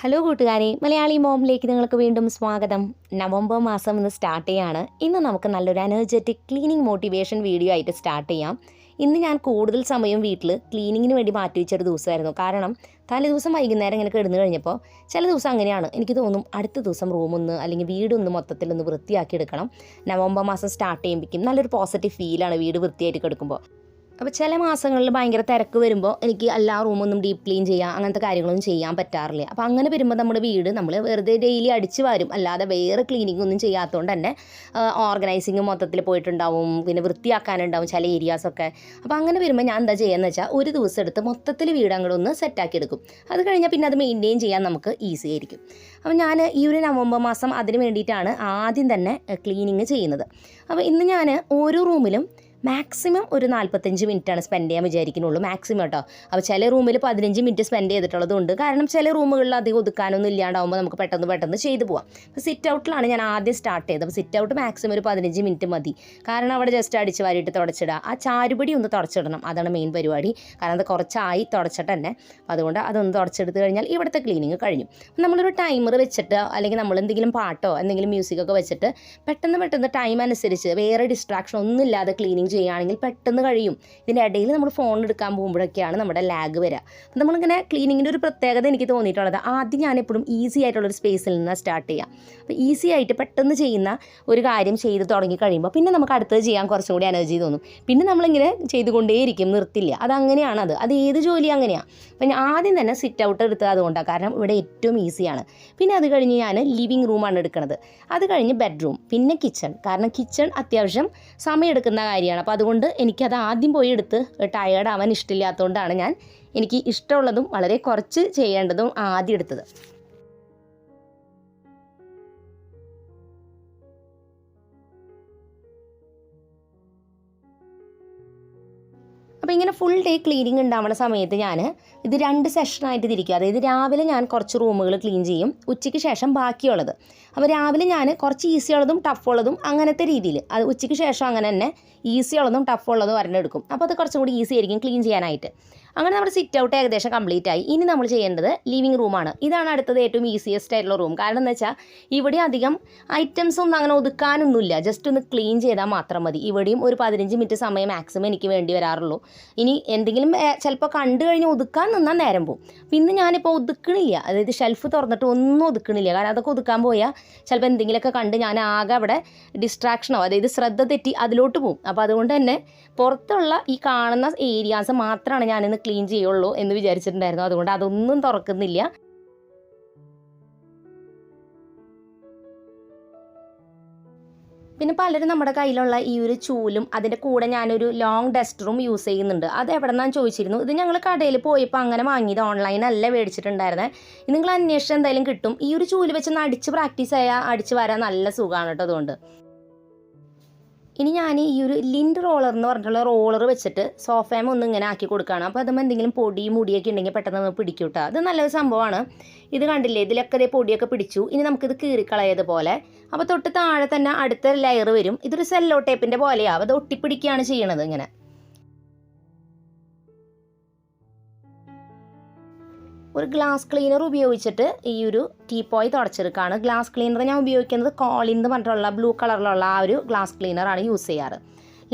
Hello കൂട്ടുകാരെ, മലയാളി മോമിലേക്ക് നിങ്ങൾക്ക് വീണ്ടും സ്വാഗതം. നവംബർ മാസം ഇന്ന് സ്റ്റാർട്ട് ചെയ്യാണ്. ഇന്ന് നമുക്ക് നല്ലൊരു എനർജറ്റിക് ക്ലീനിങ് മോട്ടിവേഷൻ വീഡിയോ ആയിട്ട് സ്റ്റാർട്ട് ചെയ്യാം. ഇന്ന് ഞാൻ കൂടുതൽ സമയം വീട്ടിൽ ക്ലീനിങ്ങിന് വേണ്ടി മാറ്റി വെച്ചൊരു ദിവസമായിരുന്നു. കാരണം തലേദിവസം വൈകുന്നേരം ഇങ്ങനെ കിടന്നു കഴിഞ്ഞപ്പോൾ ചില ദിവസം അങ്ങനെയാണ്, എനിക്ക് തോന്നും അടുത്ത ദിവസം റൂമൊന്ന് അല്ലെങ്കിൽ വീടൊന്ന് മൊത്തത്തിലൊന്ന് വൃത്തിയാക്കി എടുക്കണം. നവംബർ മാസം സ്റ്റാർട്ട് ചെയ്യുമ്പോഴേക്കും നല്ലൊരു പോസിറ്റീവ് ഫീലാണ് വീട് വൃത്തിയായിട്ട് കിടക്കുമ്പോൾ. അപ്പോൾ ചില മാസങ്ങളിൽ ഭയങ്കര തിരക്ക് വരുമ്പോൾ എനിക്ക് എല്ലാ റൂമൊന്നും ഡീപ്പ് ക്ലീൻ ചെയ്യാം, അങ്ങനത്തെ കാര്യങ്ങളൊന്നും ചെയ്യാൻ പറ്റാറില്ല. അപ്പോൾ അങ്ങനെ വരുമ്പോൾ നമ്മുടെ വീട് നമ്മൾ വെറുതെ ഡെയിലി അടിച്ച് വാരും, അല്ലാതെ വേറെ ക്ലീനിങ് ഒന്നും ചെയ്യാത്തതുകൊണ്ട് തന്നെ ഓർഗനൈസിങ് മൊത്തത്തിൽ പോയിട്ടുണ്ടാവും, പിന്നെ വൃത്തിയാക്കാനുണ്ടാവും ചില ഏരിയാസൊക്കെ. അപ്പോൾ അങ്ങനെ വരുമ്പോൾ ഞാൻ എന്താ ചെയ്യുകയെന്ന് വെച്ചാൽ ഒരു ദിവസം എടുത്ത് മൊത്തത്തിൽ വീട് അങ്ങോട്ട് ഒന്ന് സെറ്റാക്കി എടുക്കും. അത് കഴിഞ്ഞാൽ പിന്നെ അത് മെയിൻറ്റെയിൻ ചെയ്യാൻ നമുക്ക് ഈസി ആയിരിക്കും. അപ്പോൾ ഞാൻ ഈ ഒരു നവംബർ മാസം അതിന് വേണ്ടിയിട്ടാണ് ആദ്യം തന്നെ ക്ലീനിങ് ചെയ്യുന്നത്. അപ്പോൾ ഇന്ന് ഞാൻ ഓരോ റൂമിലും മാക്സിമം ഒരു 45 മിനിറ്റാണ് സ്പെൻഡ് ചെയ്യാൻ വിചാരിക്കുന്നുള്ളൂ, മാക്സിമം കേട്ടോ. അപ്പോൾ ചില റൂമിൽ 15 മിനിറ്റ് സ്പെൻഡ് ചെയ്തിട്ടുള്ളതുകൊണ്ട്, കാരണം ചില റൂമുകളിൽ അധികം ഒതുക്കാനൊന്നും ഇല്ലാണ്ടാവുമ്പോൾ നമുക്ക് പെട്ടെന്ന് ചെയ്തു പോകാം. അപ്പോൾ സിറ്റ് ഔട്ടിലാണ് ഞാൻ ആദ്യം സ്റ്റാർട്ട് ചെയ്തത്. അപ്പോൾ സിറ്റ് ഔട്ട് മാക്സിമം ഒരു 15 മിനിറ്റ് മതി. കാരണം അവിടെ ജസ്റ്റ് അടിച്ച് വാരിയിട്ട് തുടച്ചിടുക, ആ ചാരുപടി ഒന്ന് തുടച്ചിടണം, അതാണ് മെയിൻ പരിപാടി. കാരണം അത് കുറച്ചായി തുടച്ചിട്ട് തന്നെ, അതുകൊണ്ട് അതൊന്ന് തുടച്ചെടുത്ത് കഴിഞ്ഞാൽ ഇവിടുത്തെ ക്ലീനിങ് കഴിഞ്ഞു. നമ്മളൊരു ടൈമർ വെച്ചിട്ട് അല്ലെങ്കിൽ നമ്മൾ എന്തെങ്കിലും പാട്ടോ എന്തെങ്കിലും മ്യൂസിക്കൊക്കെ വെച്ചിട്ട് പെട്ടെന്ന് ടൈം അനുസരിച്ച് വേറെ ഡിസ്ട്രാക്ഷൻ ഒന്നും ഇല്ലാതെ ക്ലീനിങ് ചെയ്യുകയാണെങ്കിൽ പെട്ടെന്ന് കഴിയും. ഇതിൻ്റെ ഇടയിൽ നമ്മൾ ഫോൺ എടുക്കാൻ പോകുമ്പോഴൊക്കെയാണ് നമ്മുടെ ലാഗ് വരിക. അപ്പം നമ്മളിങ്ങനെ ക്ലീനിങ്ങിൻ്റെ ഒരു പ്രത്യേകത എനിക്ക് തോന്നിയിട്ടുള്ളത്, ആദ്യം ഞാൻ എപ്പോഴും ഈസി ആയിട്ടുള്ളൊരു സ്പേസിൽ നിന്ന് സ്റ്റാർട്ട് ചെയ്യാം. അപ്പോൾ ഈസി ആയിട്ട് പെട്ടെന്ന് ചെയ്യുന്ന ഒരു കാര്യം ചെയ്ത് തുടങ്ങി കഴിയുമ്പോൾ പിന്നെ നമുക്ക് അടുത്തത് ചെയ്യാൻ കുറച്ചും കൂടി എനർജി തോന്നും. പിന്നെ നമ്മളിങ്ങനെ ചെയ്തുകൊണ്ടേയിരിക്കും, നിർത്തില്ല. അതങ്ങനെയാണത്, അത് ഏത് ജോലി അങ്ങനെയാണ്. അപ്പം ഞാൻ ആദ്യം തന്നെ സിറ്റ് ഔട്ട് എടുത്തത് അതുകൊണ്ടാണ്, കാരണം ഇവിടെ ഏറ്റവും ഈസിയാണ്. പിന്നെ അത് കഴിഞ്ഞ് ഞാൻ ലിവിങ് റൂമാണ് എടുക്കുന്നത്. അത് കഴിഞ്ഞ് ബെഡ്റൂം, പിന്നെ കിച്ചൺ. കാരണം കിച്ചൺ അത്യാവശ്യം സമയമെടുക്കുന്ന കാര്യമാണ്. അപ്പോൾ അതുകൊണ്ട് എനിക്കത് ആദ്യം പോയി എടുത്ത് ടയേർഡ് ആവാൻ ഇഷ്ടമില്ലാത്തതുകൊണ്ടാണ് എനിക്ക് ഇഷ്ടമുള്ളതും വളരെ കുറച്ച് ചെയ്യേണ്ടതും ആദ്യം എടുത്തത്. അപ്പോൾ ഇങ്ങനെ ഫുൾ ഡേ ക്ലീനിങ് ഉണ്ടാവുന്ന സമയത്ത് ഞാൻ ഇത് 2 സെഷനായിട്ട് തിരിക്കുക. അതായത് രാവിലെ ഞാൻ കുറച്ച് റൂമുകൾ ക്ലീൻ ചെയ്യും, ഉച്ചയ്ക്ക് ശേഷം ബാക്കിയുള്ളത്. അപ്പോൾ രാവിലെ ഞാൻ കുറച്ച് ഈസി ഉള്ളതും ടഫ് ഉള്ളതും അങ്ങനത്തെ രീതിയിൽ, അത് ഉച്ചയ്ക്ക് ശേഷം അങ്ങനെ തന്നെ ഈസി ഉള്ളതും ടഫ് ഉള്ളതും ഒരെണ്ണെടുക്കും. അപ്പോൾ അത് കുറച്ചും കൂടി ഈസി ആയിരിക്കും ക്ലീൻ ചെയ്യാനായിട്ട്. അങ്ങനെ നമ്മുടെ സിറ്റ് ഔട്ട് ഏകദേശം കംപ്ലീറ്റ് ആയി. ഇനി നമ്മൾ ചെയ്യേണ്ടത് ലിവിങ് റൂമാണ്. ഇതാണ് അടുത്തത് ഏറ്റവും ഈസിയസ്റ്റ് ആയിട്ടുള്ള റൂം. കാരണം എന്താ വെച്ചാൽ ഇവിടെ അധികം ഐറ്റംസ് ഒന്നും അങ്ങനെ ഒതുക്കാനൊന്നുമില്ല, ജസ്റ്റ് ഒന്ന് ക്ലീൻ ചെയ്താൽ മാത്രം മതി. ഇവിടെയും ഒരു 15 മിനിറ്റ് സമയം മാക്സിമം എനിക്ക് വേണ്ടി വരാറുള്ളൂ. ഇനി എന്തെങ്കിലും ചിലപ്പോൾ കണ്ടു കഴിഞ്ഞ് ഒതുക്കാൻ നിന്നാൽ നേരം പോകും. അപ്പോൾ ഇന്ന് ഞാനിപ്പോൾ ഒതുക്കണില്ല, അതായത് ഷെൽഫ് തുറന്നിട്ട് ഒന്നും ഒതുക്കണില്ല. കാരണം അതൊക്കെ ഒതുക്കാൻ പോയാൽ ചിലപ്പോൾ എന്തെങ്കിലുമൊക്കെ കണ്ട് ഞാൻ ആകെ അവിടെ ഡിസ്ട്രാക്ഷനോ, അതായത് ശ്രദ്ധ തെറ്റി അതിലോട്ട് പോകും. അപ്പോൾ അതുകൊണ്ട് തന്നെ പുറത്തുള്ള ഈ കാണുന്ന ഏരിയാസ് മാത്രമാണ് ഞാനിന്ന് ക്ലീൻ ചെയ്യുള്ളൂ എന്ന് വിചാരിച്ചിട്ടുണ്ടായിരുന്നു. അതുകൊണ്ട് അതൊന്നും തുറക്കുന്നില്ല. പിന്നെ പലരും നമ്മുടെ കയ്യിലുള്ള ഈ ഒരു ചൂലും അതിൻ്റെ കൂടെ ഞാനൊരു ലോങ് ഡസ്റ്ററും യൂസ് ചെയ്യുന്നുണ്ട്. അത് എവിടെ നിന്നാണ് ചോദിച്ചിരുന്നു. ഇത് ഞങ്ങൾ കടയിൽ പോയപ്പോൾ അങ്ങനെ വാങ്ങിയത്, ഓൺലൈനല്ല മേടിച്ചിട്ടുണ്ടായിരുന്നത്. നിങ്ങൾ അന്വേഷിച്ച് എന്തായാലും കിട്ടും. ഈ ഒരു ചൂല് വെച്ച് അടിച്ച് പ്രാക്ടീസ് ചെയ്യാൻ, അടിച്ച് വരാൻ നല്ല സുഖമാണ് കേട്ടോ. അതുകൊണ്ട് ഇനി ഞാൻ ഈ ഒരു ലിൻഡ് റോളർ എന്ന് പറഞ്ഞിട്ടുള്ള റോളർ വെച്ചിട്ട് സോഫേമ ഒന്ന് ഇങ്ങനെ ആക്കി കൊടുക്കുകയാണ്. അപ്പോൾ അതുമ്പോൾ എന്തെങ്കിലും പൊടി മുടിയൊക്കെ ഉണ്ടെങ്കിൽ പെട്ടെന്ന് പിടിക്കും കേട്ടോ. അത് നല്ലൊരു സംഭവമാണ്. ഇത് കണ്ടില്ലേ, ഇതിലൊക്കെ അതേ പൊടിയൊക്കെ പിടിച്ചു. ഇനി നമുക്കിത് കീറിക്കളയതുപോലെ. അപ്പോൾ തൊട്ട് താഴെ തന്നെ അടുത്ത ലെയർ വരും. ഇതൊരു സെല്ലോ ടേപ്പിൻ്റെ പോലെയാവും, അത് ഒട്ടിപ്പിടിക്കുകയാണ് ചെയ്യണത് ഇങ്ങനെ. ഒരു ഗ്ലാസ് ക്ലീനർ ഉപയോഗിച്ചിട്ട് ഈ ഒരു ടീപ്പോയ് തുടച്ചെടുക്കുകയാണ്. ഗ്ലാസ് ക്ലീനർ ഞാൻ ഉപയോഗിക്കുന്നത് കോളിൻ എന്ന് പറഞ്ഞിട്ടുള്ള ബ്ലൂ കളറിലുള്ള ആ ഒരു ഗ്ലാസ് ക്ലീനറാണ് യൂസ് ചെയ്യാറ്.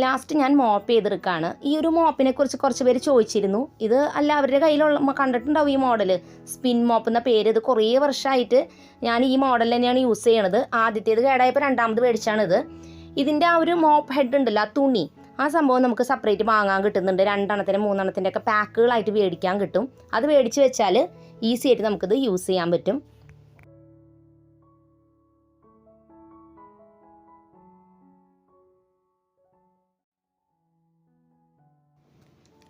ലാസ്റ്റ് ഞാൻ മോപ്പ് ചെയ്തെടുക്കുകയാണ്. ഈ ഒരു മോപ്പിനെ കുറിച്ച് കുറച്ച് പേര് ചോദിച്ചിരുന്നു. ഇത് എല്ലാവരുടെ കയ്യിലുള്ള കണ്ടിട്ടുണ്ടാവും ഈ മോഡൽ, സ്പിൻ മോപ്പ് എന്ന പേര്. ഇത് കുറേ വർഷമായിട്ട് ഞാൻ ഈ മോഡൽ തന്നെയാണ് യൂസ് ചെയ്യണത്. ആദ്യത്തേത് കേടായപ്പോൾ രണ്ടാമത് മേടിച്ചാണിത്. ഇതിൻ്റെ ആ ഒരു മോപ്പ് ഹെഡ് ഉണ്ടല്ലോ, ആ തുണി, ആ സംഭവം നമുക്ക് സെപ്പറേറ്റ് വാങ്ങാൻ കിട്ടുന്നുണ്ട്. 2 എണ്ണത്തിന് 3 എണ്ണത്തിൻ്റെ ഒക്കെ പാക്കുകളായിട്ട് മേടിക്കാൻ കിട്ടും. അത് മേടിച്ച് വെച്ചാൽ ഈസി ആയിട്ട് നമുക്കിത് യൂസ് ചെയ്യാൻ പറ്റും.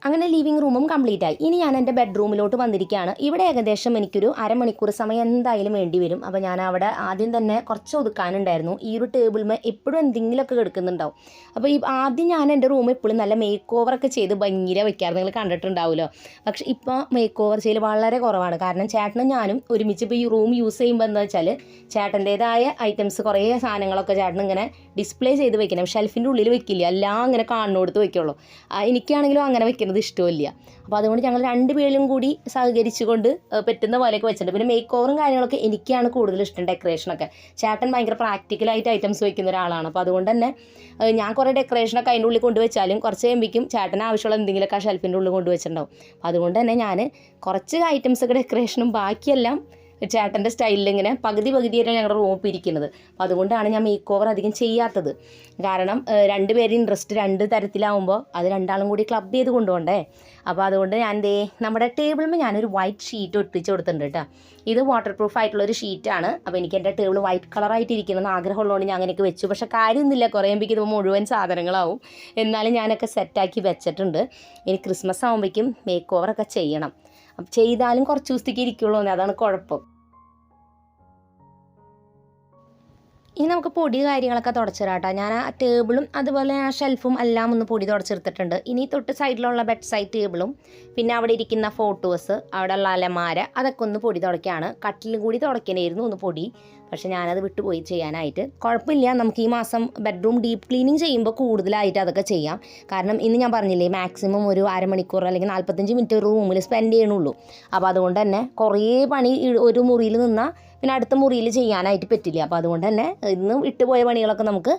അങ്ങനെ ലിവിങ് റൂമും കംപ്ലീറ്റ് ആയി. ഇനി ഞാൻ എൻ്റെ ബെഡ്റൂമിലോട്ട് വന്നിരിക്കുകയാണ്. ഇവിടെ ഏകദേശം എനിക്കൊരു അരമണിക്കൂർ സമയം എന്തായാലും വേണ്ടി വരും. അപ്പോൾ ഞാൻ അവിടെ ആദ്യം തന്നെ കുറച്ച് ഒതുക്കാനുണ്ടായിരുന്നു. ഈ ഒരു ടേബിളിൽ എപ്പോഴും എന്തെങ്കിലുമൊക്കെ കിടക്കുന്നുണ്ടാവും. അപ്പോൾ ആദ്യം ഞാൻ എൻ്റെ റൂം എപ്പോഴും നല്ല മേക്ക് ഓവറൊക്കെ ചെയ്ത് ഭംഗിര വെക്കാറ്, നിങ്ങൾ കണ്ടിട്ടുണ്ടാവുമല്ലോ. പക്ഷേ ഇപ്പോൾ മേക്ക് ഓവർ ചെയ്യൽ വളരെ കുറവാണ്. കാരണം ചേട്ടനും ഞാനും ഒരുമിച്ച് ഇപ്പോൾ ഈ റൂം യൂസ് ചെയ്യുമ്പോൾ എന്താ വെച്ചാൽ ചേട്ടൻ്റേതായ ഐറ്റംസ് കുറേ സാധനങ്ങളൊക്കെ ചേട്ടൻ ഇങ്ങനെ ഡിസ്പ്ലേ ചെയ്ത് വെക്കണം. ഷെൽഫിൻ്റെ ഉള്ളിൽ വെക്കില്ല, എല്ലാം അങ്ങനെ കാണുന്നിടത്ത് വെക്കുള്ളൂ. എനിക്കാണെങ്കിലും അങ്ങനെ വെക്കുന്നത് ഇഷ്ടമില്ല. അപ്പോൾ അതുകൊണ്ട് ഞങ്ങൾ രണ്ടുപേരും കൂടി സഹകരിച്ചുകൊണ്ട് പറ്റുന്ന പോലെയൊക്കെ വെച്ചിട്ടുണ്ട്. പിന്നെ മേക്ക് ഓവറും കാര്യങ്ങളൊക്കെ എനിക്കാണ് കൂടുതൽ ഇഷ്ടം, ഡെക്കറേഷനൊക്കെ. ചേട്ടൻ ഭയങ്കര പ്രാക്ടിക്കലായിട്ട് ഐറ്റംസ് വെക്കുന്ന ഒരാളാണ്. അപ്പോൾ അതുകൊണ്ട് തന്നെ ഞാൻ കുറേ ഡെക്കറേഷനൊക്കെ അതിൻ്റെ ഉള്ളിൽ കൊണ്ടുവച്ചാലും കുറച്ച് കഴിയുമ്പോഴേക്കും ചേട്ടന് ആവശ്യമുള്ള എന്തെങ്കിലുമൊക്കെ ആ ഷെൽഫിൻ്റെ ഉള്ളിൽ കൊണ്ടുവച്ചിട്ടുണ്ടാവും. അതുകൊണ്ട് തന്നെ ഞാൻ കുറച്ച് ഐറ്റംസൊക്കെ ഡെക്കറേഷനും ബാക്കിയെല്ലാം ചേട്ടൻ്റെ സ്റ്റൈലിൽ ഇങ്ങനെ പകുതിയായിട്ടാണ് ഞങ്ങളുടെ റൂം ഇരിക്കുന്നത്. അപ്പോൾ അതുകൊണ്ടാണ് ഞാൻ മേക്ക് ഓവർ അധികം ചെയ്യാത്തത്. കാരണം രണ്ടുപേരും ഇൻട്രസ്റ്റ് രണ്ട് തരത്തിലാവുമ്പോൾ അത് രണ്ടാളും കൂടി ക്ലബ് ചെയ്ത് കൊണ്ടുപോകണ്ടേ. അപ്പോൾ അതുകൊണ്ട് ഞാൻ നമ്മുടെ ടേബിളിൽ ഞാനൊരു വൈറ്റ് ഷീറ്റ് ഒട്ടിച്ച് കൊടുത്തിട്ടുണ്ട് കേട്ടോ. ഇത് വാട്ടർ പ്രൂഫ് ആയിട്ടുള്ളൊരു ഷീറ്റാണ്. അപ്പോൾ എനിക്ക് എൻ്റെ ടേബിൾ വൈറ്റ് കളറായിട്ട് ഇരിക്കണമെന്ന് ആഗ്രഹമുള്ളതുകൊണ്ട് ഞാൻ അങ്ങനെയൊക്കെ വെച്ചു. പക്ഷേ കാര്യമൊന്നുമില്ല, കുറയുമ്പോഴേക്കും ഇത് മുഴുവൻ സാധനങ്ങളാവും. എന്നാലും ഞാനൊക്കെ സെറ്റാക്കി വെച്ചിട്ടുണ്ട്. ഇനി ക്രിസ്മസ് ആകുമ്പോഴേക്കും മേക്ക് ഓവറൊക്കെ ചെയ്യണം. അപ്പം ചെയ്താലും കുറച്ച് ദിവസത്തേക്ക് ഇരിക്കുള്ളൂ, അതാണ് കുഴപ്പം. ഇനി നമുക്ക് പൊടി കാര്യങ്ങളൊക്കെ തുടച്ചിടാട്ടോ. ഞാൻ ആ ടേബിളും അതുപോലെ ആ ഷെൽഫും എല്ലാം ഒന്ന് പൊടി തുടച്ചെടുത്തിട്ടുണ്ട്. ഇനി തൊട്ട് സൈഡിലുള്ള ബെഡ് സൈഡ് ടേബിളും പിന്നെ അവിടെ ഇരിക്കുന്ന ഫോട്ടോസ്, അവിടെ ഉള്ള അലമാര, അതൊക്കെ ഒന്ന് പൊടി തുടയ്ക്കുകയാണ്. കട്ടിലും കൂടി തുടയ്ക്കണമായിരുന്നു ഒന്ന് പൊടി, പക്ഷേ ഞാനത് വിട്ടുപോയി ചെയ്യാനായിട്ട്. കുഴപ്പമില്ല, നമുക്ക് ഈ മാസം ബെഡ്റൂം ഡീപ്പ് ക്ലീനിങ് ചെയ്യുമ്പോൾ കൂടുതലായിട്ട് അതൊക്കെ ചെയ്യാം. കാരണം ഇന്ന് ഞാൻ പറഞ്ഞില്ലേ, മാക്സിമം ഒരു അരമണിക്കൂർ അല്ലെങ്കിൽ 45 മിനിറ്റ് ഒരു റൂമിൽ സ്പെൻഡ് ചെയ്യണുള്ളൂ. അപ്പോൾ അതുകൊണ്ട് തന്നെ കുറേ പണി ഒരു മുറിയിൽ നിന്നാൽ പിന്നെ അടുത്ത മുറിയിൽ ചെയ്യാനായിട്ട് പറ്റില്ല. അപ്പോൾ അതുകൊണ്ട് തന്നെ ഇന്ന് വിട്ടുപോയ പണികളൊക്കെ നമുക്ക്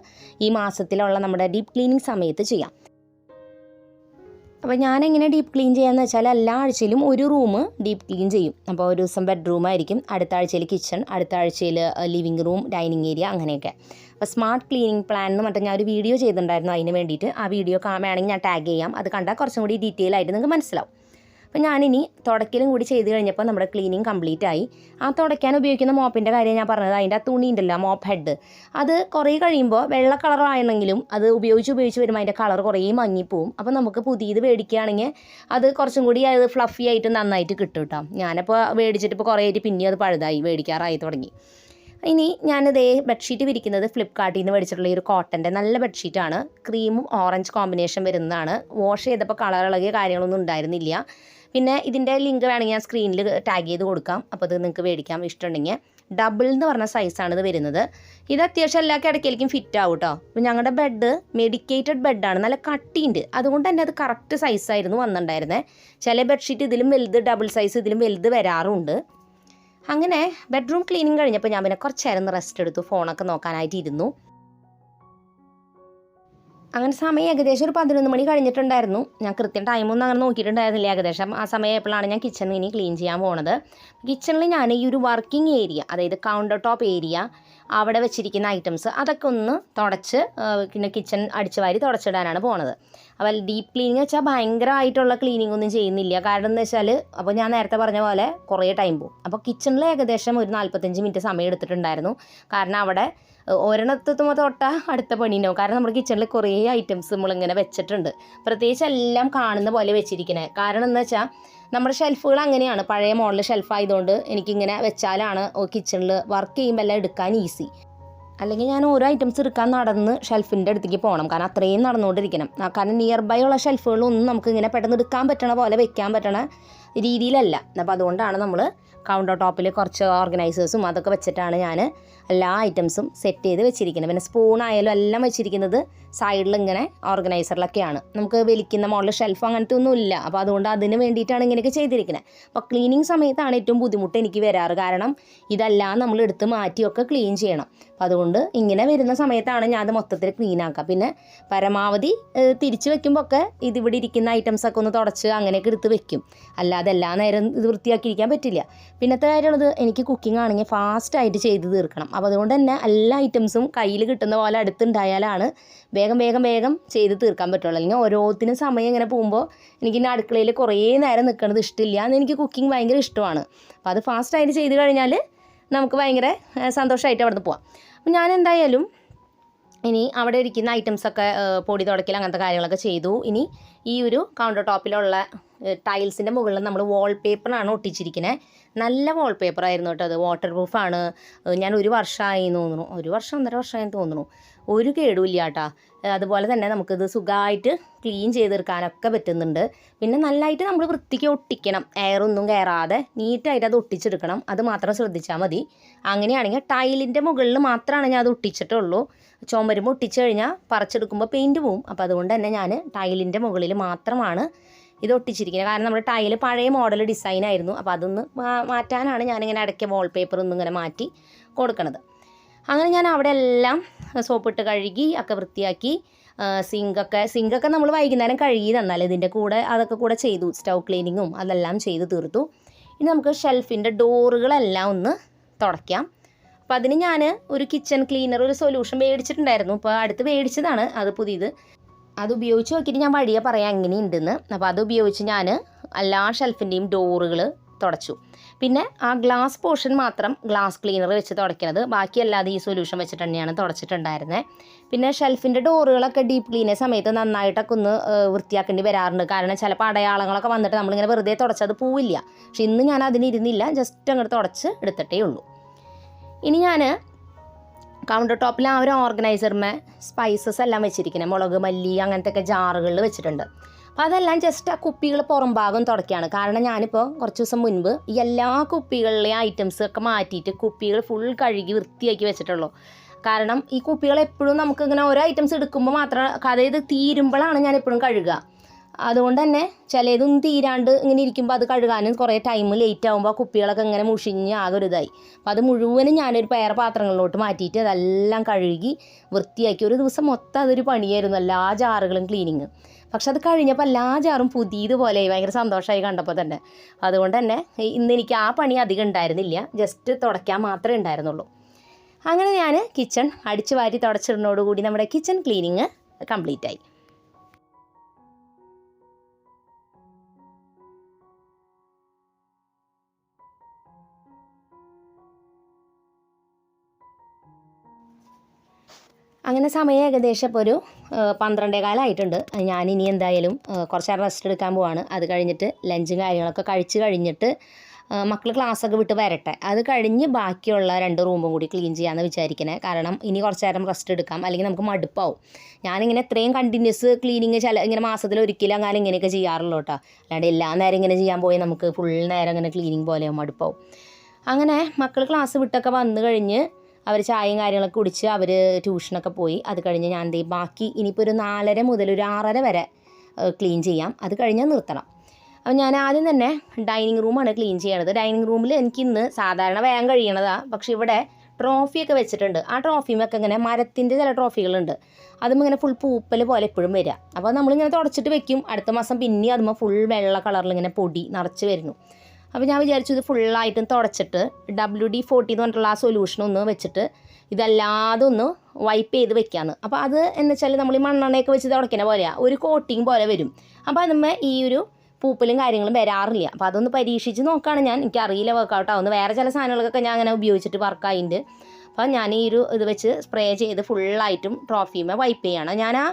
ഈ മാസത്തിലുള്ള നമ്മുടെ ഡീപ്പ് ക്ലീനിങ് സമയത്ത് ചെയ്യാം. അപ്പോൾ ഞാനെങ്ങനെ ഡീപ്പ് ക്ലീൻ ചെയ്യാമെന്ന് വെച്ചാൽ എല്ലാ ആഴ്ചയിലും ഒരു റൂം ഡീപ്പ് ക്ലീൻ ചെയ്യും. അപ്പോൾ ഒരു ദിവസം ബെഡ്റൂം ആയിരിക്കും, അടുത്ത ആഴ്ചയിൽ കിച്ചൺ, അടുത്ത ആഴ്ചയിൽ ലിവിങ് റൂം, ഡൈനിങ് ഏരിയ, അങ്ങനെയൊക്കെ. അപ്പോൾ സ്മാർട്ട് ക്ലീനിങ് പ്ലാൻ എന്ന് പറഞ്ഞിട്ട് ഞാൻ ഒരു വീഡിയോ ചെയ്തിട്ടുണ്ടായിരുന്നു അതിന് വേണ്ടിയിട്ട്. ആ വീഡിയോ വേണമെങ്കിൽ ഞാൻ ടാഗ് ചെയ്യാം. അത് കണ്ടാൽ കുറച്ചും കൂടി ഡീറ്റെയിൽ ആയിട്ട് നിങ്ങൾക്ക് മനസ്സിലാവും. അപ്പോൾ ഞാനിനി തുടയ്ക്കലും കൂടി ചെയ്ത് കഴിഞ്ഞപ്പോൾ നമ്മുടെ ക്ലീനിങ് കംപ്ലീറ്റ് ആയി. ആ തുടയ്ക്കാൻ ഉപയോഗിക്കുന്ന മോപ്പിൻ്റെ കാര്യം ഞാൻ പറഞ്ഞത്, അതിൻ്റെ ആ തുണി ഉണ്ടല്ലോ, മോപ്പ് ഹെഡ്, അത് കുറേ കഴിയുമ്പോൾ വെള്ള കളറാണെങ്കിലും അത് ഉപയോഗിച്ച് വരുമ്പോൾ അതിൻ്റെ കളർ കുറേ മങ്ങിപ്പോവും. അപ്പോൾ നമുക്ക് പുതിയത് മേടിക്കുകയാണെങ്കിൽ അത് കുറച്ചും കൂടി അത് ഫ്ലഫി ആയിട്ട് നന്നായിട്ട് കിട്ടും കേട്ടോ. ഞാനിപ്പോൾ മേടിച്ചിട്ട് ഇപ്പോൾ കുറേ ആയിട്ട് പിന്നെയും അത് പഴുതായി, മേടിക്കാറായി തുടങ്ങി. ഇനി ഞാനിതേ ബെഡ്ഷീറ്റ് വിരിക്കുന്നത് ഫ്ലിപ്കാർട്ടിൽ നിന്ന് മേടിച്ചിട്ടുള്ള ഒരു കോട്ടൻ്റെ നല്ല ബെഡ്ഷീറ്റാണ്. ക്രീമും ഓറഞ്ച് കോമ്പിനേഷൻ വരുന്നതാണ്. വാഷ് ചെയ്തപ്പോൾ കളർ ഇളകിയ കാര്യങ്ങളൊന്നും ഉണ്ടായിരുന്നില്ല. പിന്നെ ഇതിൻ്റെ ലിങ്ക് വേണമെങ്കിൽ ഞാൻ സ്ക്രീനിൽ ടാഗ് ചെയ്ത് കൊടുക്കാം. അപ്പോൾ അത് നിങ്ങൾക്ക് മേടിക്കാം ഇഷ്ടമുണ്ടെങ്കിൽ. ഡബിൾ എന്ന് പറഞ്ഞ സൈസാണ് ഇത് വരുന്നത്. ഇത് അത്യാവശ്യം എല്ലാ കിടക്കയിലേക്കും ഫിറ്റ് ആവും കേട്ടോ. അപ്പോൾ ഞങ്ങളുടെ ബെഡ് മെഡിക്കേറ്റഡ് ബെഡാണ്, നല്ല കട്ടിയുണ്ട്. അതുകൊണ്ട് തന്നെ അത് കറക്റ്റ് സൈസായിരുന്നു വന്നിട്ടുണ്ടായിരുന്നത്. ചില ബെഡ്ഷീറ്റ് ഇതിലും വലുത്, ഡബിൾ സൈസ് ഇതിലും വലുത് വരാറുണ്ട്. അങ്ങനെ ബെഡ്റൂം ക്ലീനിങ് കഴിഞ്ഞപ്പോൾ ഞാൻ പിന്നെ കുറച്ച് നേരം റെസ്റ്റ് എടുത്തു, ഫോണൊക്കെ നോക്കാനായിട്ട് ഇരുന്നു. അങ്ങനെ സമയം ഏകദേശം ഒരു 11 മണി കഴിഞ്ഞിട്ടുണ്ടായിരുന്നു. ഞാൻ കൃത്യം ടൈമൊന്നും അങ്ങനെ നോക്കിയിട്ടുണ്ടായിരുന്നില്ല. ഏകദേശം ആ സമയമായപ്പോഴാണ് ഞാൻ കിച്ചണിൽ ഇനി ക്ലീൻ ചെയ്യാൻ പോണത്. കിച്ചണിൽ ഞാൻ ഈ ഒരു വർക്കിംഗ് ഏരിയ, അതായത് കൗണ്ടർ ടോപ്പ് ഏരിയ, അവിടെ വെച്ചിരിക്കുന്ന ഐറ്റംസ് അതൊക്കെ ഒന്ന് തുടച്ച് പിന്നെ കിച്ചൺ അടിച്ചു വാരി തുടച്ചിടാനാണ് പോണത്. അപ്പോൾ ഡീപ്പ് ക്ലീനിങ് വെച്ചാൽ ഭയങ്കരമായിട്ടുള്ള ക്ലീനിങ് ഒന്നും ചെയ്യുന്നില്ല. കാരണം എന്ന് വെച്ചാൽ അപ്പോൾ ഞാൻ നേരത്തെ പറഞ്ഞ പോലെ കുറേ ടൈം പോകും. അപ്പോൾ കിച്ചണിൽ ഏകദേശം ഒരു 45 മിനിറ്റ് സമയം എടുത്തിട്ടുണ്ടായിരുന്നു. കാരണം അവിടെ ഒരെണ്ണത്തുമ്പോൾ തൊട്ട അടുത്ത പണി ഉണ്ടാവും. കാരണം നമ്മുടെ കിച്ചണിൽ കുറേ ഐറ്റംസ് നമ്മളിങ്ങനെ വെച്ചിട്ടുണ്ട്. പ്രത്യേകിച്ച് എല്ലാം കാണുന്ന പോലെ വെച്ചിരിക്കണേ. കാരണം എന്ന് വെച്ചാൽ നമ്മുടെ ഷെൽഫുകൾ അങ്ങനെയാണ്, പഴയ മോഡൽ ഷെൽഫായതുകൊണ്ട് എനിക്കിങ്ങനെ വെച്ചാലാണ് കിച്ചണിൽ വർക്ക് ചെയ്യുമ്പോൾ എല്ലാം എടുക്കാൻ ഈസി. അല്ലെങ്കിൽ ഞാൻ ഓരോ ഐറ്റംസ് എടുക്കാൻ നടന്ന് ഷെൽഫിൻ്റെ അടുത്തേക്ക് പോകണം. കാരണം അത്രയും നടന്നുകൊണ്ടിരിക്കണം. കാരണം നിയർ ബൈ ഉള്ള ഷെൽഫുകളൊന്നും നമുക്കിങ്ങനെ പെട്ടെന്ന് എടുക്കാൻ പറ്റണ പോലെ വെക്കാൻ പറ്റണ രീതിയിലല്ല. അപ്പോൾ അതുകൊണ്ടാണ് നമ്മൾ കൗണ്ടർ ടോപ്പിൽ കുറച്ച് ഓർഗനൈസേഴ്സും അതൊക്കെ വെച്ചിട്ടാണ് ഞാൻ എല്ലാ ഐറ്റംസും സെറ്റ് ചെയ്ത് വെച്ചിരിക്കുന്നത്. പിന്നെ സ്പൂണായാലും എല്ലാം വെച്ചിരിക്കുന്നത് സൈഡിൽ ഇങ്ങനെ ഓർഗനൈസറിലൊക്കെയാണ്. നമുക്ക് വലിക്കുന്ന മോഡൽ ഷെൽഫ് അങ്ങനത്തെ ഒന്നും ഇല്ല. അപ്പോൾ അതുകൊണ്ട് അതിന് വേണ്ടിയിട്ടാണ് ഇങ്ങനെയൊക്കെ ചെയ്തിരിക്കുന്നത്. അപ്പോൾ ക്ലീനിങ് സമയത്താണ് ഏറ്റവും ബുദ്ധിമുട്ട് എനിക്ക് വരാറ്. കാരണം ഇതെല്ലാം നമ്മൾ എടുത്ത് മാറ്റിയൊക്കെ ക്ലീൻ ചെയ്യണം. അപ്പോൾ അതുകൊണ്ട് ഇങ്ങനെ വരുന്ന സമയത്താണ് ഞാൻ അത് മൊത്തത്തിൽ ക്ലീൻ ആക്കുക. പിന്നെ പരമാവധി തിരിച്ച് വെക്കുമ്പോൾ ഒക്കെ ഇതിവിടെ ഇരിക്കുന്ന ഐറ്റംസൊക്കെ ഒന്ന് തുടച്ച് അങ്ങനെയൊക്കെ എടുത്ത് വെക്കും. അല്ലാതെ എല്ലാ നേരം ഇത് വൃത്തിയാക്കിയിരിക്കാൻ പറ്റില്ല. പിന്നത്തെ കാര്യമുള്ളത്, എനിക്ക് കുക്കിംഗ് ആണെങ്കിൽ ഫാസ്റ്റായിട്ട് ചെയ്ത് തീർക്കണം. അപ്പോൾ അതുകൊണ്ട് തന്നെ എല്ലാ ഐറ്റംസും കയ്യിൽ കിട്ടുന്ന പോലെ അടുത്തുണ്ടായാലാണ് വേഗം ചെയ്ത് തീർക്കാൻ പറ്റുള്ളൂ. അല്ലെങ്കിൽ ഓരോത്തിനും സമയം ഇങ്ങനെ പോകുമ്പോൾ എനിക്ക് അടുക്കളയിൽ കുറേ നേരം നിൽക്കുന്നത് ഇഷ്ടമില്ല. എന്ന് എനിക്ക് കുക്കിംഗ് ഭയങ്കര ഇഷ്ടമാണ്. അപ്പോൾ അത് ഫാസ്റ്റായിട്ട് ചെയ്ത് കഴിഞ്ഞാൽ നമുക്ക് ഭയങ്കര സന്തോഷമായിട്ട് അവിടെ നിന്ന് പോവാം. അപ്പോൾ ഞാൻ എന്തായാലും ഇനി അവിടെ ഇരിക്കുന്ന ഐറ്റംസൊക്കെ പൊടി തുടക്കൽ അങ്ങനത്തെ കാര്യങ്ങളൊക്കെ ചെയ്തു. ഇനി ഈ ഒരു കൗണ്ടർ ടോപ്പിലുള്ള ടൈൽസിൻ്റെ മുകളിൽ നമ്മൾ വാൾപേപ്പറാണ് ഒട്ടിച്ചിരിക്കുന്നത്. നല്ല വാൾപേപ്പറായിരുന്നു കേട്ടോ. അത് വാട്ടർ പ്രൂഫാണ്. ഞാൻ 1 വർഷമായി തോന്നുന്നു, 1 വർഷം 1.5 വർഷമായി തോന്നുന്നു. ഒരു കേടുമില്ല കേട്ടോ. അതുപോലെ തന്നെ നമുക്കിത് സുഖമായിട്ട് ക്ലീൻ ചെയ്തെടുക്കാനൊക്കെ പറ്റുന്നുണ്ട്. പിന്നെ നല്ലതായിട്ട് നമ്മൾ വൃത്തിക്ക് ഒട്ടിക്കണം, എയറൊന്നും കയറാതെ നീറ്റായിട്ട് അത് ഒട്ടിച്ചെടുക്കണം. അത് മാത്രം ശ്രദ്ധിച്ചാൽ മതി. അങ്ങനെയാണെങ്കിൽ ടൈലിൻ്റെ മുകളിൽ മാത്രമാണ് ഞാൻ അത് ഒട്ടിച്ചിട്ടുള്ളൂ. ചുമരുമ്പോൾ ഒട്ടിച്ച് കഴിഞ്ഞാൽ പറിച്ചെടുക്കുമ്പോൾ പെയിൻറ്റ് പോവും. അപ്പോൾ അതുകൊണ്ട് തന്നെ ഞാൻ ടൈലിൻ്റെ മുകളിൽ മാത്രമാണ് ഇത് ഒട്ടിച്ചിരിക്കുന്നത്. കാരണം നമ്മുടെ ടൈല് പഴയ മോഡൽ ഡിസൈനായിരുന്നു. അപ്പോൾ അതൊന്ന് മാറ്റാനാണ് ഞാനിങ്ങനെ ഇടയ്ക്ക് വാൾപേപ്പർ ഒന്നും ഇങ്ങനെ മാറ്റി കൊടുക്കണത്. അങ്ങനെ ഞാൻ അവിടെ എല്ലാം സോപ്പിട്ട് കഴുകി ഒക്കെ വൃത്തിയാക്കി. സിങ്കൊക്കെ നമ്മൾ വൈകുന്നേരം കഴുകി തന്നാൽ ഇതിൻ്റെ കൂടെ അതൊക്കെ കൂടെ ചെയ്തു. സ്റ്റൗ ക്ലീനിങ്ങും അതെല്ലാം ചെയ്ത് തീർത്തു. ഇനി നമുക്ക് ഷെൽഫിൻ്റെ ഡോറുകളെല്ലാം ഒന്ന് തുടയ്ക്കാം. അപ്പോൾ അതിന് ഞാൻ ഒരു കിച്ചൺ ക്ലീനർ ഒരു സൊല്യൂഷൻ മേടിച്ചിട്ടുണ്ടായിരുന്നു. ഇപ്പോൾ അടുത്ത് മേടിച്ചതാണ് അത് പുതിയത്. അത് ഉപയോഗിച്ച് നോക്കിയിട്ട് ഞാൻ വഴിയെ പറയാം എങ്ങനെയുണ്ടെന്ന്. അപ്പോൾ അത് ഉപയോഗിച്ച് ഞാൻ എല്ലാ ഷെൽഫിൻ്റെയും ഡോറുകൾ തുടച്ചു. പിന്നെ ആ ഗ്ലാസ് പോർഷൻ മാത്രം ഗ്ലാസ് ക്ലീനർ വെച്ച് തുടയ്ക്കുന്നത്. ബാക്കിയല്ലാതെ ഈ സൊല്യൂഷൻ വെച്ചിട്ട് തന്നെയാണ് തുടച്ചിട്ടുണ്ടായിരുന്നത്. പിന്നെ ഷെൽഫിൻ്റെ ഡോറുകളൊക്കെ ഡീപ്പ് ക്ലീൻ ചെയ്യുന്ന സമയത്ത് നന്നായിട്ടൊക്കെ ഒന്ന് വൃത്തിയാക്കേണ്ടി വരാറുണ്ട്. കാരണം ചിലപ്പോൾ അടയാളങ്ങളൊക്കെ വന്നിട്ട് നമ്മളിങ്ങനെ വെറുതെ തുടച്ചത് പോവില്ല. പക്ഷെ ഇന്ന് ഞാൻ അതിനിരുന്നില്ല, ജസ്റ്റ് അങ്ങോട്ട് തുടച്ച് എടുത്തിട്ടേ ഉള്ളൂ. ഇനി ഞാൻ കൗണ്ടർ ടോപ്പിൽ ആ ഒരു ഓർഗനൈസറിന്മേ സ്പൈസസ് എല്ലാം വെച്ചിരിക്കുന്നത്, മുളക്, മല്ലി അങ്ങനത്തെ ജാറുകളിൽ വെച്ചിട്ടുണ്ട്. അപ്പോൾ അതെല്ലാം ജസ്റ്റ് ആ കുപ്പികൾ പുറം ഭാഗം തുടയ്ക്കുകയാണ്. കാരണം ഞാനിപ്പോൾ കുറച്ച് ദിവസം മുൻപ് ഈ എല്ലാ കുപ്പികളിലെയും ഐറ്റംസ് ഒക്കെ മാറ്റിയിട്ട് കുപ്പികൾ ഫുൾ കഴുകി വൃത്തിയാക്കി വെച്ചിട്ടുള്ളൂ. കാരണം ഈ കുപ്പികൾ എപ്പോഴും നമുക്കിങ്ങനെ ഓരോ ഐറ്റംസ് എടുക്കുമ്പോൾ മാത്രം, അതായത് തീരുമ്പോഴാണ് ഞാൻ എപ്പോഴും കഴുകുക. അതുകൊണ്ട് തന്നെ ചിലതൊന്നും തീരാണ്ട് ഇങ്ങനെ ഇരിക്കുമ്പോൾ അത് കഴുകാനും കുറേ ടൈം ലേറ്റ് ആകുമ്പോൾ ആ കുപ്പികളൊക്കെ ഇങ്ങനെ മുഷിഞ്ഞ് ആകെ ഒരു ഇതായി. അപ്പോൾ അത് മുഴുവനും ഞാനൊരു വേറെ പാത്രങ്ങളിലോട്ട് മാറ്റിയിട്ട് അതെല്ലാം കഴുകി വൃത്തിയാക്കി. ഒരു ദിവസം മൊത്തം അതൊരു പണിയായിരുന്നു, എല്ലാ ജാറുകളും ക്ലീനിങ്. പക്ഷെ അത് കഴിഞ്ഞപ്പോൾ എല്ലാ ജാറും പുതിയതുപോലെ ഭയങ്കര സന്തോഷമായി കണ്ടപ്പോൾ തന്നെ. അതുകൊണ്ട് തന്നെ ഇന്ന് എനിക്ക് ആ പണി അധികം ഉണ്ടായിരുന്നില്ല, ജസ്റ്റ് തുടയ്ക്കാൻ മാത്രമേ ഉണ്ടായിരുന്നുള്ളൂ. അങ്ങനെ ഞാൻ കിച്ചൺ അടിച്ചു വാരി തുടച്ചിടുന്നതോടുകൂടി നമ്മുടെ കിച്ചൺ ക്ലീനിങ് കംപ്ലീറ്റ് ആയി. അങ്ങനെ സമയം ഏകദേശം ഇപ്പോൾ ഒരു 12:15 ആയിട്ടുണ്ട്. ഞാനിനി എന്തായാലും കുറച്ച് നേരം റെസ്റ്റ് എടുക്കാൻ പോവാണ്. അത് കഴിഞ്ഞിട്ട് ലഞ്ചും കാര്യങ്ങളൊക്കെ കഴിച്ച് കഴിഞ്ഞിട്ട് മക്കൾ ക്ലാസ്സൊക്കെ വിട്ട് വരട്ടെ. അത് കഴിഞ്ഞ് ബാക്കിയുള്ള 2 റൂമും കൂടി ക്ലീൻ ചെയ്യാമെന്ന് വിചാരിക്കണേ. കാരണം ഇനി കുറച്ച് നേരം റെസ്റ്റ് എടുക്കാം, അല്ലെങ്കിൽ നമുക്ക് മടുപ്പാവും. ഞാനിങ്ങനെ എത്രയും കണ്ടിന്യൂസ് ക്ലീനിങ് ഇങ്ങനെ മാസത്തിൽ ഒരിക്കലും അങ്ങനെ ഇങ്ങനെയൊക്കെ ചെയ്യാറുള്ളൂ കേട്ടോ. അല്ലാണ്ട് എല്ലാ നേരം ഇങ്ങനെ ചെയ്യാൻ പോയി നമുക്ക് ഫുൾ നേരം ഇങ്ങനെ ക്ലീനിങ് പോലെയോ മടുപ്പാവും. അങ്ങനെ മക്കൾ ക്ലാസ് വിട്ടൊക്കെ വന്നു കഴിഞ്ഞ് അവർ ചായയും കാര്യങ്ങളൊക്കെ കുടിച്ച് അവർ ട്യൂഷനൊക്കെ പോയി. അത് കഴിഞ്ഞ് ഞാൻ ബാക്കി ഇനിയിപ്പോൾ ഒരു 4:30 മുതൽ ഒരു 6:30 വരെ ക്ലീൻ ചെയ്യാം. അത് കഴിഞ്ഞാൽ നിർത്തണം. അപ്പോൾ ഞാൻ ആദ്യം തന്നെ ഡൈനിങ് റൂമാണ് ക്ലീൻ ചെയ്യണത്. ഡൈനിങ് റൂമിൽ എനിക്കിന്ന് സാധാരണ വേഗം കഴിയണതാണ്. പക്ഷേ ഇവിടെ ട്രോഫിയൊക്കെ വെച്ചിട്ടുണ്ട്. ആ ട്രോഫിയുമൊക്കെ ഇങ്ങനെ മരത്തിൻ്റെ ചില ട്രോഫികളുണ്ട്, അതും ഇങ്ങനെ ഫുൾ പൂപ്പൽ പോലെ എപ്പോഴും വരിക. അപ്പോൾ നമ്മളിങ്ങനെ തുടച്ചിട്ട് വെക്കും, അടുത്ത മാസം പിന്നെ അതുമ്പോൾ ഫുൾ വെള്ള കളറിൽ ഇങ്ങനെ പൊടി നിറച്ച് വരുന്നു. അപ്പോൾ ഞാൻ വിചാരിച്ചു ഇത് ഫുള്ളായിട്ടും തുടച്ചിട്ട് WD-40 എന്ന് പറഞ്ഞിട്ടുള്ള ആ സൊല്യൂഷൻ ഒന്ന് വെച്ചിട്ട് ഇതല്ലാതെ ഒന്ന് വൈപ്പ് ചെയ്ത് വെക്കാമെന്ന്. അപ്പോൾ അത് എന്ന് വെച്ചാൽ നമ്മൾ ഈ മണ്ണെണ്ണയൊക്കെ വെച്ച് തുടയ്ക്കുന്ന പോലെയാണ്, ഒരു കോട്ടിങ് പോലെ വരും. അപ്പോൾ അതുമ്മേ ഈ ഒരു പൂപ്പലും കാര്യങ്ങളും വരാറില്ല. അപ്പോൾ അതൊന്ന് പരീക്ഷിച്ച് നോക്കുകയാണ് ഞാൻ. എനിക്കറിയില്ല വർക്കൗട്ട് ആവുന്നു. വേറെ ചില സാധനങ്ങളൊക്കെ ഞാൻ അങ്ങനെ ഉപയോഗിച്ചിട്ട് വർക്കായിട്ടുണ്ട്. അപ്പോൾ ഞാൻ ഈ ഒരു ഇത് വെച്ച് സ്പ്രേ ചെയ്ത് ഫുള്ളായിട്ടും ട്രോഫിയുമേ വൈപ്പ് ചെയ്യണം. ഞാൻ ആ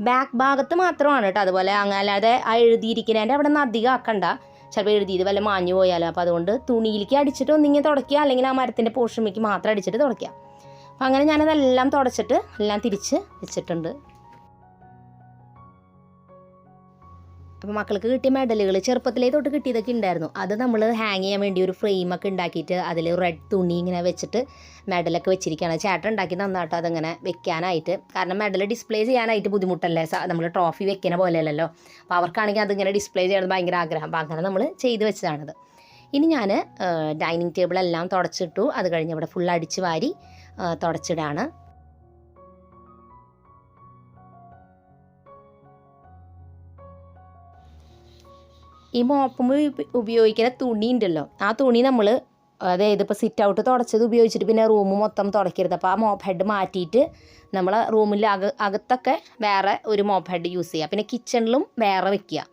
ബാക്ക് ഭാഗത്ത് മാത്രമാണ് കേട്ടോ. അതുപോലെ അങ്ങനെ അല്ലാതെ ആ എഴുതിയിരിക്കുന്നതിൻ്റെ അവിടെ നിന്ന് അധികം ആക്കണ്ട, ചിലപ്പോൾ എഴുതിയത് വല്ല മാഞ്ഞു പോയാലോ. അപ്പോൾ അതുകൊണ്ട് തുണിയിലേക്ക് അടിച്ചിട്ട് ഒന്നിങ്ങനെ തുടയ്ക്കുക, അല്ലെങ്കിൽ ആ മരത്തിൻ്റെ പോർഷനിലേക്ക് മാത്രം അടിച്ചിട്ട് തുടയ്ക്കുക. അപ്പോൾ അങ്ങനെ ഞാനതെല്ലാം തുടച്ചിട്ട് എല്ലാം തിരിച്ച് വെച്ചിട്ടുണ്ട്. അപ്പോൾ മക്കൾക്ക് കിട്ടിയ മെഡലുകൾ ചെറുപ്പത്തിലേ തൊട്ട് കിട്ടിയതൊക്കെ ഉണ്ടായിരുന്നു. അത് നമ്മൾ ഹാങ് ചെയ്യാൻ വേണ്ടി ഒരു ഫ്രെയിമൊക്കെ ഉണ്ടാക്കിയിട്ട് അതിൽ റെഡ് തുണി ഇങ്ങനെ വെച്ചിട്ട് മെഡലൊക്കെ വെച്ചിരിക്കുകയാണ്. ചേട്ടൻ ഉണ്ടാക്കി നന്നായിട്ട് അതങ്ങനെ വെക്കാനായിട്ട്. കാരണം മെഡൽ ഡിസ്പ്ലേ ചെയ്യാനായിട്ട് ബുദ്ധിമുട്ടല്ലേ, നമ്മൾ ട്രോഫി വെക്കുന്ന പോലെയല്ലല്ലോ. അപ്പോൾ അവർക്കാണെങ്കിൽ അതിങ്ങനെ ഡിസ്പ്ലേ ചെയ്യണമെന്ന് ഭയങ്കര ആഗ്രഹം. അപ്പോൾ അങ്ങനെ നമ്മൾ ചെയ്ത് വെച്ചതാണത്. ഇനി ഞാൻ ഡൈനിങ് ടേബിളെല്ലാം തുടച്ചിട്ടു. അത് കഴിഞ്ഞ് ഇവിടെ ഫുൾ അടിച്ച് വാരി തുടച്ചിടാണ്. ഈ മോപ്പുമ്പോൾ ഉപയോഗിക്കുന്ന തുണി ഉണ്ടല്ലോ, ആ തുണി നമ്മൾ അതായത് ഇപ്പോൾ സിറ്റ് ഔട്ട് തുടച്ചത് ഉപയോഗിച്ചിട്ട് പിന്നെ റൂം മൊത്തം തുടയ്ക്കരുത്. അപ്പോൾ ആ മോപ്പ് ഹെഡ് മാറ്റിയിട്ട് നമ്മൾ റൂമിൽ അകത്തൊക്കെ വേറെ ഒരു മോപ്പ് ഹെഡ് യൂസ് ചെയ്യുക. പിന്നെ കിച്ചണിലും വേറെ വെക്കുക.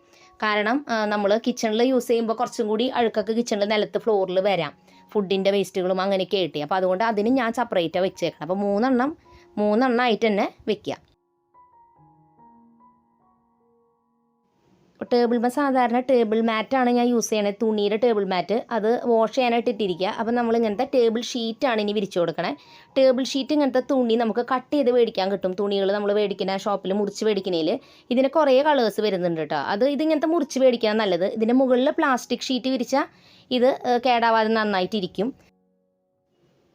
കാരണം നമ്മൾ കിച്ചണിൽ യൂസ് ചെയ്യുമ്പോൾ കുറച്ചും കൂടി അഴുക്കൊക്കെ കിച്ചണിൽ നിലത്ത് ഫ്ലോറിൽ വരാം, ഫുഡിൻ്റെ വേസ്റ്റുകളും അങ്ങനെയൊക്കെ ആയിട്ട്. അപ്പോൾ അതുകൊണ്ട് അതിന് ഞാൻ സെപ്പറേറ്റാണ് വെച്ചേക്കണം. അപ്പോൾ 3 എണ്ണം 3 തന്നെ വെക്കുക. സാധാരണ ടേബിൾ മാറ്റാണ് ഞാൻ യൂസ് ചെയ്യണത്, തുണിയുടെ ടേബിൾ മാറ്റ്. അത് വാഷ് ചെയ്യാനായിട്ട് ഇട്ടിരിക്കുക. അപ്പോൾ നമ്മൾ ഇങ്ങനത്തെ ടേബിൾ ഷീറ്റാണ് ഇനി വിരിച്ചു കൊടുക്കണേ. ടേബിൾ ഷീറ്റ് ഇങ്ങനത്തെ തുണി നമുക്ക് കട്ട് ചെയ്ത് മേടിക്കാൻ കിട്ടും. തുണികൾ നമ്മൾ മേടിക്കുന്ന ഷോപ്പിൽ മുറിച്ച് മേടിക്കുന്നതിൽ ഇതിന് കുറേ കളേഴ്സ് വരുന്നുണ്ട് കേട്ടോ. ഇതിങ്ങനത്തെ മുറിച്ച് മേടിക്കാൻ നല്ലത്. ഇതിൻ്റെ മുകളിൽ പ്ലാസ്റ്റിക് ഷീറ്റ് വിരിച്ചാൽ ഇത് കേടാവാതെ നന്നായിട്ടിരിക്കും.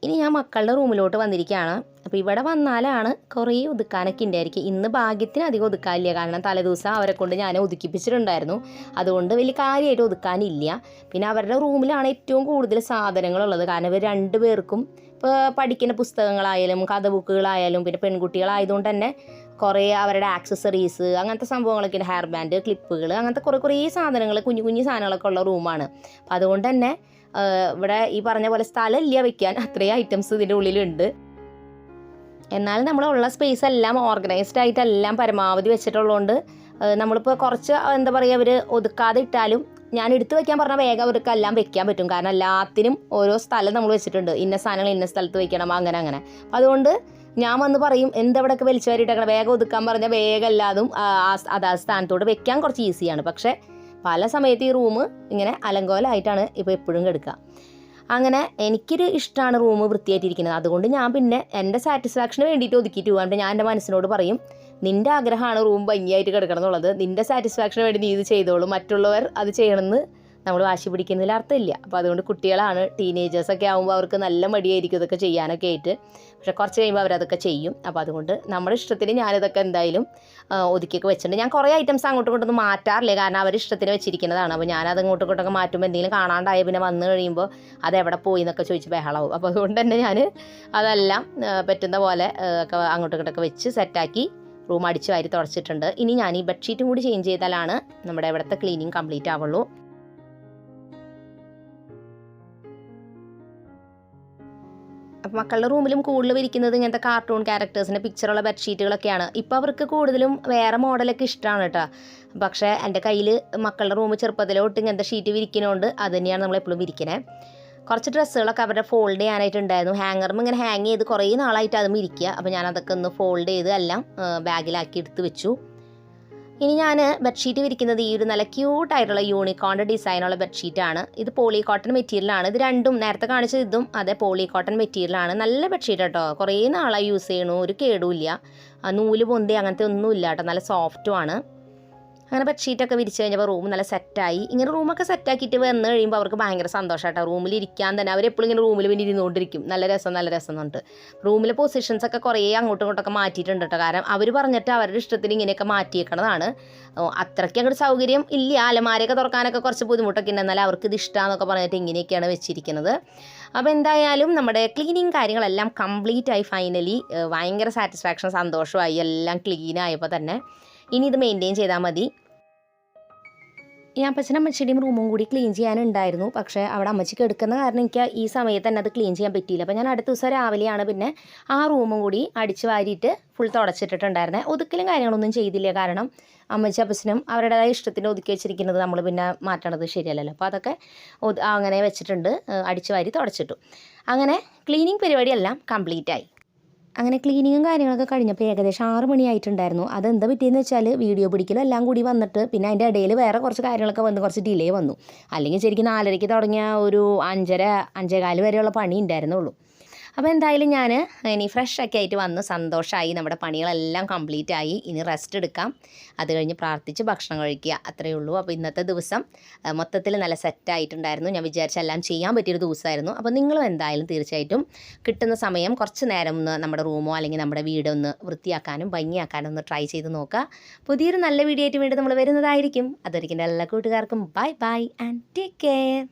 ഇനി ഞാൻ മക്കളുടെ റൂമിലോട്ട് വന്നിരിക്കുകയാണ്. അപ്പോൾ ഇവിടെ വന്നാലാണ് കുറേ ഒതുക്കാനൊക്കെ ഉണ്ടായിരിക്കും. ഇന്ന് ഭാഗ്യത്തിന് അധികം ഒതുക്കാനില്ല, കാരണം തലേദിവസം അവരെ കൊണ്ട് ഞാൻ ഒതുക്കിപ്പിച്ചിട്ടുണ്ടായിരുന്നു. അതുകൊണ്ട് വലിയ കാര്യമായിട്ട് ഒതുക്കാനില്ല. പിന്നെ അവരുടെ റൂമിലാണ് ഏറ്റവും കൂടുതൽ സാധനങ്ങളുള്ളത്. കാരണം ഇവർ 2 പേർക്കും ഇപ്പോൾ പഠിക്കുന്ന പുസ്തകങ്ങളായാലും കഥ ബുക്കുകളായാലും പിന്നെ പെൺകുട്ടികളായതുകൊണ്ട് തന്നെ കുറേ അവരുടെ ആക്സസറീസ് അങ്ങനത്തെ സംഭവങ്ങളൊക്കെ, ഹെയർ ബാൻഡ്, ക്ലിപ്പുകൾ, അങ്ങനത്തെ കുറേ സാധനങ്ങൾ, കുഞ്ഞു കുഞ്ഞു സാധനങ്ങളൊക്കെ ഉള്ള റൂമാണ്. അപ്പോൾ അതുകൊണ്ട് തന്നെ ഇവിടെ ഈ പറഞ്ഞ പോലെ സ്ഥലമില്ല വെക്കാൻ, അത്രയും ഐറ്റംസ് ഇതിൻ്റെ ഉള്ളിലുണ്ട്. എന്നാലും നമ്മളുള്ള സ്പേസ് എല്ലാം ഓർഗനൈസ്ഡ് ആയിട്ടെല്ലാം പരമാവധി വെച്ചിട്ടുള്ളതുകൊണ്ട് നമ്മളിപ്പോൾ കുറച്ച് എന്താ പറയുക, അവർ ഒതുക്കാതെ ഇട്ടാലും ഞാൻ എടുത്തു വെക്കാൻ പറഞ്ഞാൽ വേഗം അവർക്ക് എല്ലാം വെക്കാൻ പറ്റും. കാരണം എല്ലാത്തിനും ഓരോ സ്ഥലം നമ്മൾ വെച്ചിട്ടുണ്ട്, ഇന്ന സാധനങ്ങൾ ഇന്ന സ്ഥലത്ത് വെക്കണം, അങ്ങനെ. അതുകൊണ്ട് ഞാൻ വന്ന് പറയും എന്തെവിടെയൊക്കെ വലിച്ചു വാരിയിട്ടേക്കണം, വേഗം ഒതുക്കാൻ പറഞ്ഞാൽ വേഗം എല്ലാതും അതാത് സ്ഥാനത്തോട് വെക്കാൻ കുറച്ച് ഈസിയാണ്. പക്ഷേ പല സമയത്ത് ഈ റൂം ഇങ്ങനെ അലങ്കോലമായിട്ടാണ് ഇപ്പോൾ എപ്പോഴും കിടക്കുക. അങ്ങനെ എനിക്കൊരു ഇഷ്ടമാണ് റൂം വൃത്തിയായിട്ടിരിക്കുന്നത്. അതുകൊണ്ട് ഞാൻ പിന്നെ എൻ്റെ സാറ്റിസ്ഫാക്ഷന് വേണ്ടിയിട്ട് ഒതുക്കിയിട്ട് പോകാണ്ട് ഞാൻ എൻ്റെ മനസ്സിനോട് പറയും, നിൻ്റെ ആഗ്രഹമാണ് റൂം ഭംഗിയായിട്ട് കിടക്കണം എന്നുള്ളത്, നിൻ്റെ സാറ്റിസ്ഫാക്ഷന് വേണ്ടി നീ ഇത് ചെയ്തോളൂ, മറ്റുള്ളവർ അത് ചെയ്യണമെന്ന് നമ്മൾ വാശി പിടിക്കുന്നതിൽ അർത്ഥമില്ല. അപ്പോൾ അതുകൊണ്ട് കുട്ടികളാണ്, ടീനേജേഴ്സൊക്കെ ആകുമ്പോൾ അവർക്ക് നല്ല മടിയായിരിക്കും ഇതൊക്കെ ചെയ്യാനൊക്കെ ആയിട്ട്. പക്ഷേ കുറച്ച് കഴിയുമ്പോൾ അവരതൊക്കെ ചെയ്യും. അപ്പോൾ അതുകൊണ്ട് നമ്മുടെ ഇഷ്ടത്തിന് ഞാനിതൊക്കെ എന്തായാലും ഒതുക്കിയൊക്കെ വെച്ചിട്ടുണ്ട്. ഞാൻ കുറേ ഐറ്റംസ് അങ്ങോട്ടും ഇങ്ങോട്ടൊന്നും മാറ്റാറില്ല, കാരണം അവർ ഇഷ്ടത്തിന് വെച്ചിരിക്കുന്നതാണ്. അപ്പോൾ ഞാനത് അങ്ങോട്ടും ഇങ്ങോട്ടൊക്കെ മാറ്റുമ്പോൾ എന്തെങ്കിലും കാണാണ്ടായ പിന്നെ വന്നു കഴിയുമ്പോൾ അതെവിടെ പോയി എന്നൊക്കെ ചോദിച്ച് ബഹളാവും. അപ്പോൾ അതുകൊണ്ട് തന്നെ ഞാൻ അതെല്ലാം പറ്റുന്ന പോലെ ഒക്കെ അങ്ങോട്ടും ഇങ്ങോട്ടൊക്കെ വെച്ച് സെറ്റാക്കി റൂം അടിച്ച് വാരി തുടച്ചിട്ടുണ്ട്. ഇനി ഞാൻ ഈ ബെഡ്ഷീറ്റും കൂടി ചേഞ്ച് ചെയ്താലാണ് നമ്മുടെ ഇവിടുത്തെ ക്ലീനിങ് കംപ്ലീറ്റ് ആവുള്ളൂ. അപ്പോൾ മക്കളുടെ റൂമിലും കൂടുതൽ വിരിക്കുന്നത് ഇങ്ങനത്തെ കാർട്ടൂൺ ക്യാരക്ടേഴ്സിൻ്റെ പിക്ചറുള്ള ബെഡ്ഷീറ്റുകളൊക്കെയാണ്. ഇപ്പോൾ അവർക്ക് കൂടുതലും വേറെ മോഡലൊക്കെ ഇഷ്ടമാണ് കേട്ടോ. പക്ഷേ എൻ്റെ കയ്യിൽ മക്കളുടെ റൂം ചെറുപ്പത്തിലോട്ട് ഇങ്ങനത്തെ ഷീറ്റ് വിരിക്കുന്നതുകൊണ്ട് അത് തന്നെയാണ് നമ്മളെപ്പോഴും വിരിക്കുന്നത്. കുറച്ച് ഡ്രസ്സുകളൊക്കെ അവരുടെ ഫോൾഡ് ചെയ്യാനായിട്ടുണ്ടായിരുന്നു. ഹാങ്ങറും ഇങ്ങനെ ഹാങ് ചെയ്ത് കുറേ നാളായിട്ട് അതും ഇരിക്കുക. അപ്പോൾ ഞാനതൊക്കെ ഒന്ന് ഫോൾഡ് ചെയ്ത് എല്ലാം ബാഗിലാക്കി എടുത്ത് വെച്ചു. ഇനി ഞാൻ ബെഡ്ഷീറ്റ് വിരിക്കുന്നത് ഈ ഒരു നല്ല ക്യൂട്ടായിട്ടുള്ള യൂണിക്കോണിൻ്റെ ഡിസൈനുള്ള ബെഡ്ഷീറ്റാണ്. ഇത് പോളി കോട്ടൺ മെറ്റീരിയലാണ്. ഇത് രണ്ടും നേരത്തെ കാണിച്ചത് ഇതും അതെ പോളി കോട്ടൺ മെറ്റീരിയലാണ്. നല്ല ബെഡ്ഷീറ്റ് കേട്ടോ, കുറേ നാളായി യൂസ് ചെയ്യണു, ഒരു കേടുമില്ല, നൂല് പൊന്തി അങ്ങനത്തെ ഒന്നുമില്ല കേട്ടോ, നല്ല സോഫ്റ്റുമാണ്. അങ്ങനെ ബെഡ്ഷീറ്റൊക്കെ വിരിച്ച് കഴിഞ്ഞപ്പോൾ റൂം നല്ല സെറ്റായി. ഇങ്ങനെ റൂമൊക്കെ സെറ്റാക്കിയിട്ട് വന്ന് കഴിയുമ്പോൾ അവർക്ക് ഭയങ്കര സന്തോഷമായിട്ടോ. റൂമിൽ ഇരിക്കാൻ തന്നെ അവരെപ്പോഴും ഇങ്ങനെ റൂമിൽ പിന്നെ ഇരുന്നുകൊണ്ടിരിക്കും. നല്ല രസം എന്നുണ്ട്. റൂമിലെ പൊസിഷൻസൊക്കെ കുറേ അങ്ങോട്ടും ഇങ്ങോട്ടൊക്കെ മാറ്റിയിട്ടുണ്ട് കേട്ടോ. കാരണം അവർ പറഞ്ഞിട്ട് അവരുടെ ഇഷ്ടത്തിന് ഇങ്ങനെയൊക്കെ മാറ്റിയേക്കണതാണ്. അത്രയ്ക്ക് അങ്ങോട്ട് സൗകര്യം ഇല്ല, അലമാരയൊക്കെ തുറക്കാനൊക്കെ കുറച്ച് ബുദ്ധിമുട്ടൊക്കെ ഉണ്ട്. എന്നാൽ അവർക്ക് ഇത് ഇഷ്ടമാണെന്നൊക്കെ പറഞ്ഞിട്ട് ഇങ്ങനെയൊക്കെയാണ് വെച്ചിരിക്കുന്നത്. അപ്പോൾ എന്തായാലും നമ്മുടെ ക്ലീനിങ് കാര്യങ്ങളെല്ലാം കംപ്ലീറ്റ് ആയി. ഫൈനലി ഭയങ്കര സാറ്റിസ്ഫാക്ഷൻ, സന്തോഷമായി. എല്ലാം ക്ലീനായപ്പോൾ തന്നെ ഇനി ഇത് മെയിൻറ്റെയിൻ ചെയ്താൽ മതി. ഞാൻ അപ്പച്ചനും അമ്മച്ചിയുടെയും റൂമും കൂടി ക്ലീൻ ചെയ്യാനുണ്ടായിരുന്നു. പക്ഷേ അവിടെ അമ്മച്ചിക്ക് എടുക്കുന്ന കാരണം എനിക്ക് ഈ സമയത്ത് തന്നെ അത് ക്ലീൻ ചെയ്യാൻ പറ്റിയില്ല. അപ്പോൾ ഞാൻ അടുത്ത ദിവസം രാവിലെയാണ് പിന്നെ ആ റൂമും കൂടി അടിച്ച് വാരിയിട്ട് ഫുൾ തുടച്ചിട്ടിട്ടുണ്ടായിരുന്നത്. ഒതുക്കലും കാര്യങ്ങളൊന്നും ചെയ്തില്ല, കാരണം അമ്മച്ചി അപ്പച്ചനും അവരുടേതായ ഇഷ്ടത്തിന് ഒതുക്കി വെച്ചിരിക്കുന്നത് നമ്മൾ പിന്നെ മാറ്റണത് ശരിയല്ലല്ലോ. അപ്പോൾ അതൊക്കെ അങ്ങനെ വെച്ചിട്ടുണ്ട്, അടിച്ച് വാരി തുടച്ചിട്ടു. അങ്ങനെ ക്ലീനിങ് പരിപാടിയെല്ലാം കംപ്ലീറ്റ് ആയി. അങ്ങനെ ക്ലീനിങ്ങും കാര്യങ്ങളൊക്കെ കഴിഞ്ഞപ്പോൾ ഏകദേശം 6 മണിയായിട്ടുണ്ടായിരുന്നു. അതെന്താ പറ്റിയെന്ന് വെച്ചാൽ വീഡിയോ പിടിക്കലും എല്ലാം കൂടി വന്നിട്ട് പിന്നെ അതിൻ്റെ ഇടയിൽ വേറെ കുറച്ച് കാര്യങ്ങളൊക്കെ വന്ന് കുറച്ച് ഡിലേ വന്നു. അല്ലെങ്കിൽ ശരിക്കും 4:30 തുടങ്ങിയ ഒരു 5:30 5:15 വരെയുള്ള പണി ഉണ്ടായിരുന്നുള്ളൂ. അപ്പോൾ എന്തായാലും ഞാൻ ഇനി ഫ്രഷൊക്കെ ആയിട്ട് വന്ന് സന്തോഷമായി. നമ്മുടെ പണികളെല്ലാം കംപ്ലീറ്റ് ആയി. ഇനി റെസ്റ്റ് എടുക്കാം, അത് കഴിഞ്ഞ് പ്രാർത്ഥിച്ച് ഭക്ഷണം കഴിക്കുക, അത്രയേ ഉള്ളൂ. അപ്പോൾ ഇന്നത്തെ ദിവസം മൊത്തത്തിൽ നല്ല സെറ്റായിട്ടുണ്ടായിരുന്നു. ഞാൻ വിചാരിച്ച എല്ലാം ചെയ്യാൻ പറ്റിയൊരു ദിവസമായിരുന്നു. അപ്പോൾ നിങ്ങളും എന്തായാലും തീർച്ചയായിട്ടും കിട്ടുന്ന സമയം കുറച്ച് നേരം ഒന്ന് നമ്മുടെ റൂമോ അല്ലെങ്കിൽ നമ്മുടെ വീടൊന്ന് വൃത്തിയാക്കാനും ഭംഗിയാക്കാനും ഒന്ന് ട്രൈ ചെയ്ത് നോക്കുക. പുതിയൊരു നല്ല വീഡിയോ ആയിട്ട് വീണ്ടും നമ്മൾ വരുന്നതായിരിക്കും. അതൊരിക്കലും എല്ലാ കൂട്ടുകാർക്കും bye bye and take care.